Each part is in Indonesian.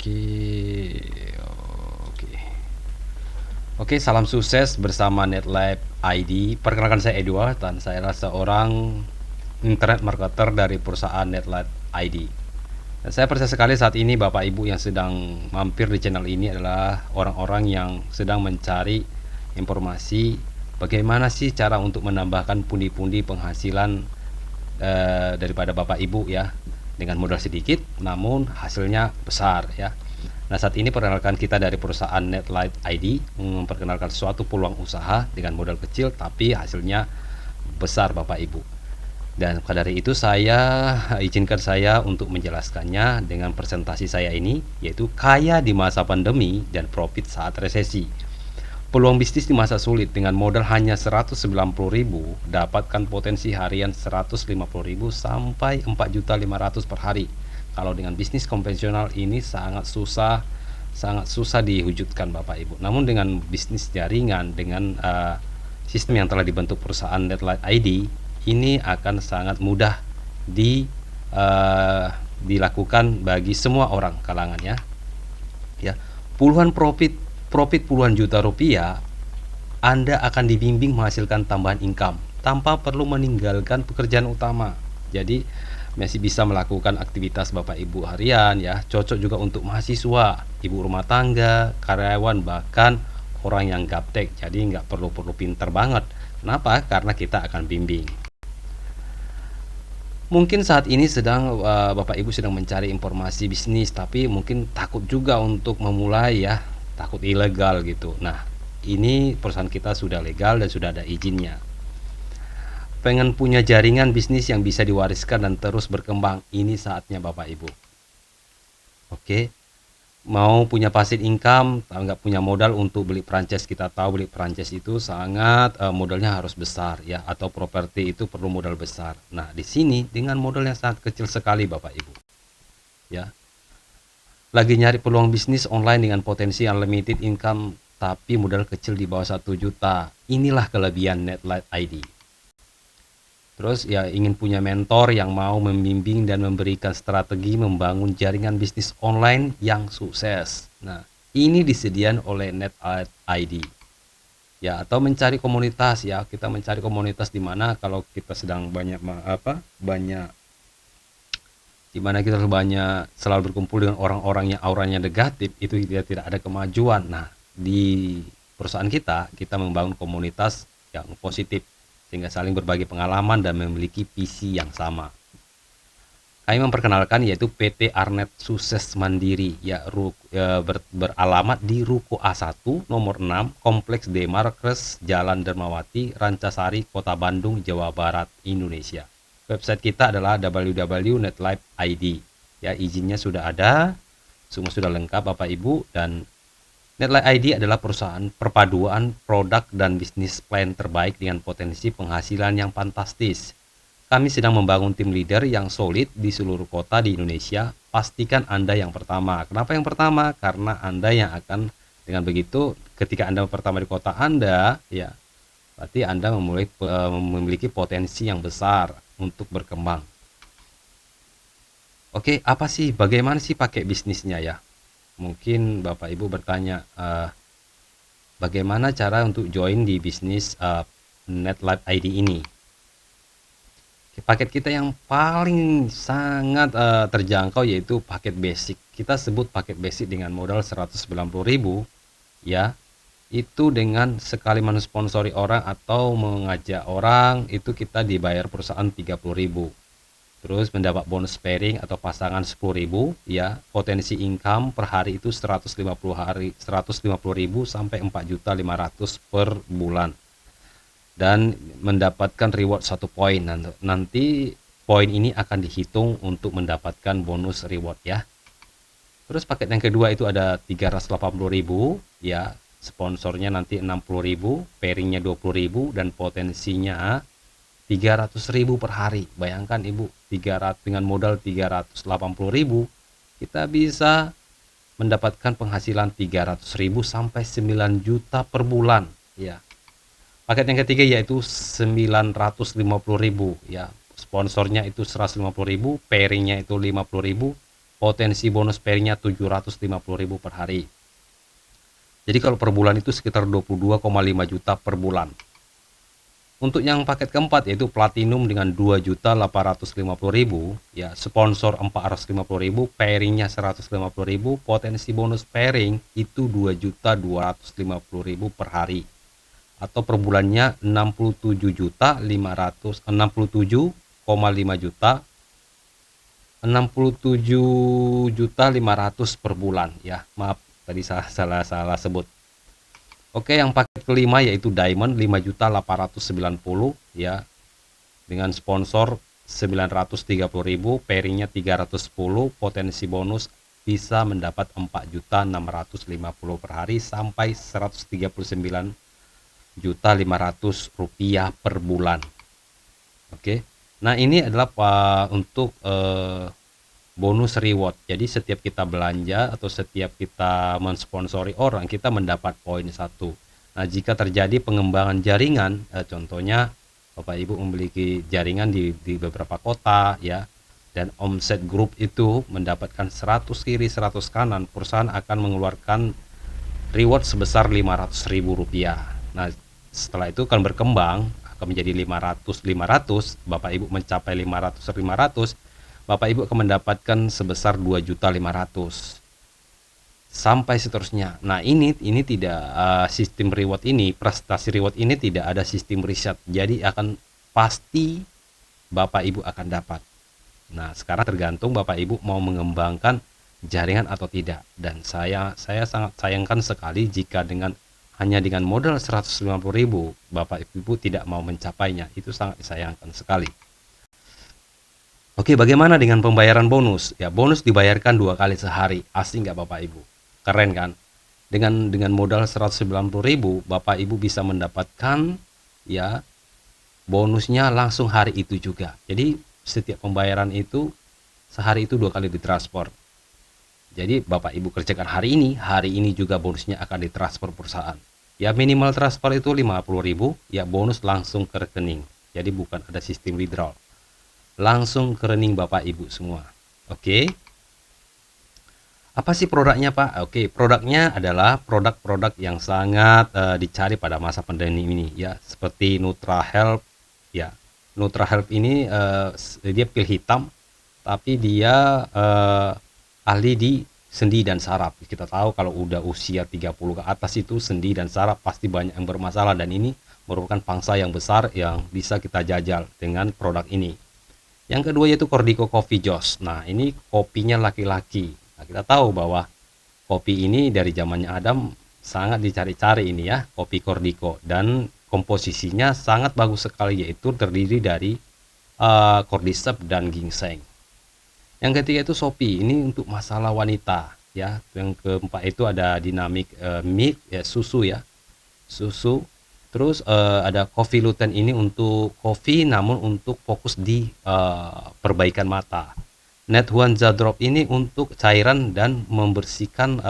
Oke, oke. Oke, salam sukses bersama NetLab ID. Perkenalkan saya Edward dan saya adalah seorang internet marketer dari perusahaan NetLab ID. Dan saya percaya sekali saat ini Bapak Ibu yang sedang mampir di channel ini adalah orang-orang yang sedang mencari informasi bagaimana sih cara untuk menambahkan pundi-pundi penghasilan daripada Bapak Ibu ya, dengan modal sedikit namun hasilnya besar ya. Nah, saat ini perkenalkan kita dari perusahaan NetLight ID memperkenalkan suatu peluang usaha dengan modal kecil tapi hasilnya besar Bapak Ibu. Dan maka dari itu izinkan saya untuk menjelaskannya dengan presentasi saya ini, yaitu kaya di masa pandemi dan profit saat resesi. Peluang bisnis di masa sulit dengan modal hanya 190.000, dapatkan potensi harian 150.000 sampai 4.500.000 per hari. Kalau dengan bisnis konvensional ini sangat susah diwujudkan Bapak Ibu. Namun dengan bisnis jaringan dengan sistem yang telah dibentuk perusahaan NetLight ID ini akan sangat mudah dilakukan bagi semua orang kalangannya. Ya, profit puluhan juta rupiah, Anda akan dibimbing menghasilkan tambahan income tanpa perlu meninggalkan pekerjaan utama. Jadi masih bisa melakukan aktivitas Bapak Ibu harian ya, cocok juga untuk mahasiswa, ibu rumah tangga, karyawan, bahkan orang yang gaptek. Jadi nggak perlu pinter banget. Kenapa? Karena kita akan bimbing. Mungkin saat ini Bapak Ibu sedang mencari informasi bisnis, tapi mungkin takut juga untuk memulai ya, takut ilegal gitu. Nah, ini perusahaan kita sudah legal dan sudah ada izinnya. Pengen punya jaringan bisnis yang bisa diwariskan dan terus berkembang, ini saatnya Bapak Ibu. Oke, mau punya passive income, nggak punya modal untuk beli franchise. Kita tahu beli franchise itu sangat modalnya harus besar ya, atau properti itu perlu modal besar. Nah, di sini dengan modal yang sangat kecil sekali Bapak Ibu ya, lagi nyari peluang bisnis online dengan potensi unlimited income tapi modal kecil di bawah 1 juta. Inilah kelebihan NetLight ID. Terus ya, ingin punya mentor yang mau membimbing dan memberikan strategi membangun jaringan bisnis online yang sukses. Nah, ini disediakan oleh NetLight ID. Ya, atau mencari komunitas ya. Kita mencari komunitas di mana kalau kita sedang selalu berkumpul dengan orang-orang yang auranya negatif, itu tidak ada kemajuan. Nah, di perusahaan kita membangun komunitas yang positif sehingga saling berbagi pengalaman dan memiliki visi yang sama. Kami memperkenalkan yaitu PT Arnet Sukses Mandiri ya, beralamat di Ruko A1 nomor 6 Kompleks D Markes Jalan Dermawati, Rancasari, Kota Bandung, Jawa Barat, Indonesia. Website kita adalah www.netlight.id ya, izinnya sudah ada, semua sudah lengkap Bapak Ibu. Dan NetLight ID adalah perusahaan perpaduan produk dan bisnis plan terbaik dengan potensi penghasilan yang fantastis. Kami sedang membangun tim leader yang solid di seluruh kota di Indonesia. Pastikan Anda yang pertama. Kenapa yang pertama? Karena Anda yang akan, dengan begitu ketika Anda pertama di kota Anda ya, berarti Anda memiliki potensi yang besar untuk berkembang. Oke, bagaimana sih pakai bisnisnya ya? Mungkin Bapak Ibu bertanya, bagaimana cara untuk join di bisnis NetLight ID ini? Paket kita yang paling sangat terjangkau yaitu paket basic. Kita sebut paket basic dengan modal 190.000 ya. Itu dengan sekali mensponsori orang atau mengajak orang, itu kita dibayar perusahaan 30.000. Terus mendapat bonus pairing atau pasangan 10.000 ya. Potensi income per hari itu 150.000 sampai 4.500.000 per bulan. Dan mendapatkan reward 1 poin. Nanti poin ini akan dihitung untuk mendapatkan bonus reward ya. Terus paket yang kedua itu ada 380.000 ya. Sponsornya nanti 60.000, pairingnya 20.000 dan potensinya 300.000 per hari. Bayangkan Ibu, dengan modal 380.000 kita bisa mendapatkan penghasilan 300.000 sampai 9 juta per bulan ya. Paket yang ketiga yaitu 950.000 ya. Sponsornya itu 150.000, pairingnya itu 50.000 potensi bonus pairingnya 750.000 per hari. Jadi kalau per bulan itu sekitar 22,5 juta per bulan. Untuk yang paket keempat yaitu platinum dengan 2.850.000, ya, sponsor 450.000, pairingnya 150.000, potensi bonus pairing itu 2.250.000 per hari, atau per bulannya 67.500 67.500 per bulan, ya. Maaf tadi salah sebut. Oke, yang paket kelima yaitu Diamond 5.890, ya, dengan sponsor 930.000, pairingnya 310, potensi bonus bisa mendapat 4.650 per hari sampai 139.500 rupiah per bulan. Oke, nah ini adalah untuk bonus reward. Jadi setiap kita belanja atau setiap kita mensponsori orang, kita mendapat poin 1. Nah, jika terjadi pengembangan jaringan, contohnya Bapak Ibu memiliki jaringan di beberapa kota, ya, dan omset grup itu mendapatkan 100 kiri 100 kanan, perusahaan akan mengeluarkan reward sebesar 500.000 rupiah. Nah, setelah itu akan berkembang, akan menjadi 500, Bapak Ibu mencapai 500, Bapak Ibu akan mendapatkan sebesar 2.500.000 sampai seterusnya. Nah, ini tidak sistem reward ini, prestasi reward ini tidak ada sistem riset. Jadi akan pasti Bapak Ibu akan dapat. Nah, sekarang tergantung Bapak Ibu mau mengembangkan jaringan atau tidak. Dan saya sangat sayangkan sekali jika hanya dengan modal 150.000 Bapak Ibu tidak mau mencapainya. Itu sangat disayangkan sekali. Oke, bagaimana dengan pembayaran bonus? Ya, bonus dibayarkan 2 kali sehari. Asing nggak Bapak Ibu? Keren kan? Dengan modal 190.000, Bapak Ibu bisa mendapatkan, ya, bonusnya langsung hari itu juga. Jadi setiap pembayaran itu sehari itu 2 kali ditransfer. Jadi Bapak Ibu kerjakan hari ini juga bonusnya akan ditransfer perusahaan. Ya, minimal transfer itu 50.000, ya, bonus langsung ke rekening. Jadi bukan ada sistem withdrawal. Langsung ke rekening Bapak Ibu semua. Oke. Apa sih produknya, Pak? Oke, produknya adalah produk-produk yang sangat dicari pada masa pandemi ini, ya, seperti NutraHealth, ya. NutraHealth ini dia pil hitam, tapi dia ahli di sendi dan saraf. Kita tahu kalau udah usia 30 ke atas itu sendi dan saraf pasti banyak yang bermasalah, dan ini merupakan pangsa yang besar yang bisa kita jajal dengan produk ini. Yang kedua yaitu Kordico Coffee Joss. Nah, ini kopinya laki-laki. Nah, kita tahu bahwa kopi ini dari zamannya Adam sangat dicari-cari ini, ya, kopi Kordico, dan komposisinya sangat bagus sekali, yaitu terdiri dari cordyceps dan ginseng. Yang ketiga itu Shopee, ini untuk masalah wanita, ya. Yang keempat itu ada Dynamic Milk, ya, susu, ya. Susu. Terus ada Coffee Lutein, ini untuk kopi namun untuk fokus di perbaikan mata. Net Huanza Drop ini untuk cairan dan membersihkan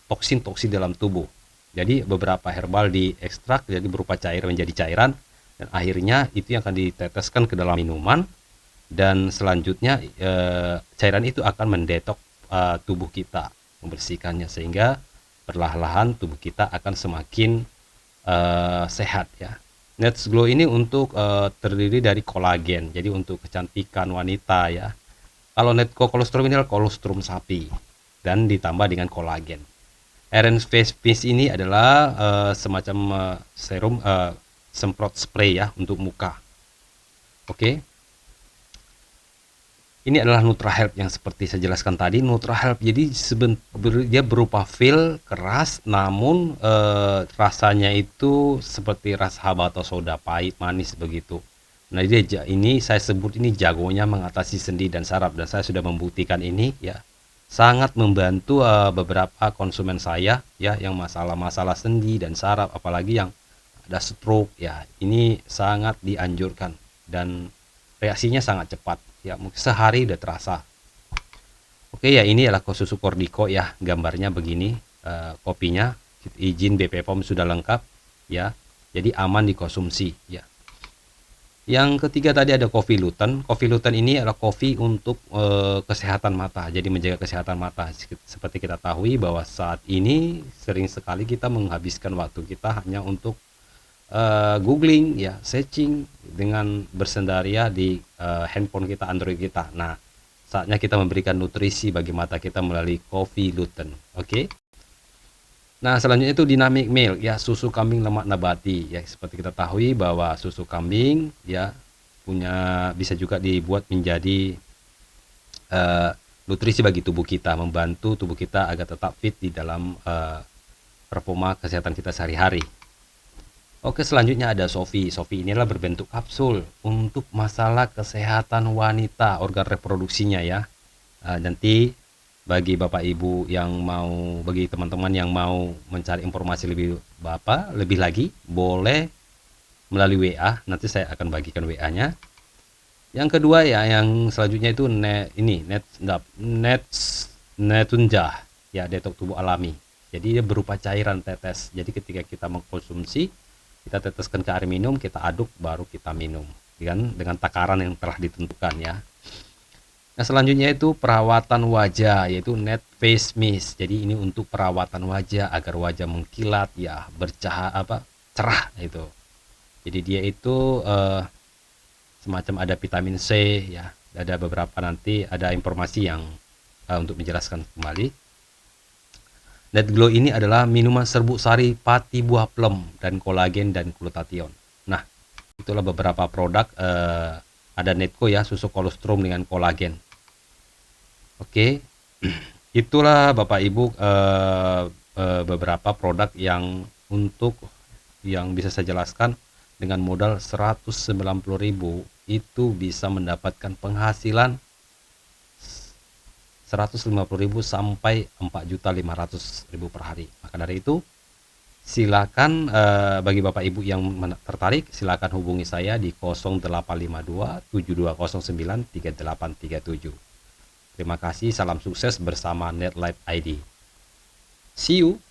toksin-toksin dalam tubuh. Jadi beberapa herbal diekstrak jadi berupa cairan menjadi cairan, dan akhirnya itu yang akan diteteskan ke dalam minuman, dan selanjutnya cairan itu akan mendetok tubuh kita, membersihkannya, sehingga perlahan-lahan tubuh kita akan semakin sehat, ya. Nets Glow ini untuk terdiri dari kolagen, jadi untuk kecantikan wanita, ya. Kalau Netco Colostrum ini adalah kolostrum sapi dan ditambah dengan kolagen. Eren Face Mist ini adalah semacam serum semprot spray, ya, untuk muka. Oke. Ini adalah NutraHealth yang seperti saya jelaskan tadi. NutraHealth jadi dia berupa feel keras, namun rasanya itu seperti rasa habato soda, pahit manis begitu. Nah, ini saya sebut ini jagonya mengatasi sendi dan saraf, dan saya sudah membuktikan ini, ya. Sangat membantu beberapa konsumen saya, ya, yang masalah-masalah sendi dan saraf, apalagi yang ada stroke, ya. Ini sangat dianjurkan dan reaksinya sangat cepat, ya, mungkin sehari udah terasa. Oke, ya, ini adalah susu Kordico, ya, gambarnya begini, kopinya, izin BPOM sudah lengkap, ya, jadi aman dikonsumsi, ya. Yang ketiga tadi ada kopi Luten. Kopi Luten ini adalah kopi untuk kesehatan mata. Jadi menjaga kesehatan mata. Seperti kita tahu bahwa saat ini sering sekali kita menghabiskan waktu kita hanya untuk googling ya, searching dengan bersendaria di handphone kita, Android kita. Nah, saatnya kita memberikan nutrisi bagi mata kita melalui kopi Luten. Oke. Nah, selanjutnya itu dynamic milk ya, susu kambing lemak nabati ya. Seperti kita tahu bahwa susu kambing ya bisa juga dibuat menjadi nutrisi bagi tubuh kita, membantu tubuh kita agar tetap fit di dalam performa kesehatan kita sehari-hari. Oke, selanjutnya ada Sofi. Sofi ini adalah berbentuk kapsul untuk masalah kesehatan wanita, organ reproduksinya ya. Nanti bagi Bapak Ibu bagi teman-teman yang mau mencari informasi lebih lagi, boleh melalui WA. Nanti saya akan bagikan WA-nya. Yang kedua ya, yang selanjutnya itu Netunjah ya, detok tubuh alami. Jadi dia berupa cairan tetes. Jadi ketika kita mengkonsumsi, kita teteskan ke air minum, kita aduk, baru kita minum dengan takaran yang telah ditentukan ya. Nah, selanjutnya itu perawatan wajah, yaitu Net Face Mist. Jadi ini untuk perawatan wajah agar wajah mengkilat ya, cerah itu. Jadi dia itu semacam ada vitamin C ya. Ada beberapa, nanti ada informasi yang untuk menjelaskan kembali. Net Glow ini adalah minuman serbuk sari pati buah plum dan kolagen dan glutathione. Nah, itulah beberapa produk. Ada Netco ya, susu kolostrum dengan kolagen. Oke, itulah Bapak Ibu beberapa produk yang bisa saya jelaskan. Dengan modal 190.000 itu bisa mendapatkan penghasilan 150.000 sampai 4.500.000 per hari. Maka dari itu silakan, bagi Bapak Ibu yang tertarik, silakan hubungi saya di 0852 7209 3837. Terima kasih, salam sukses bersama NetLife ID. See you.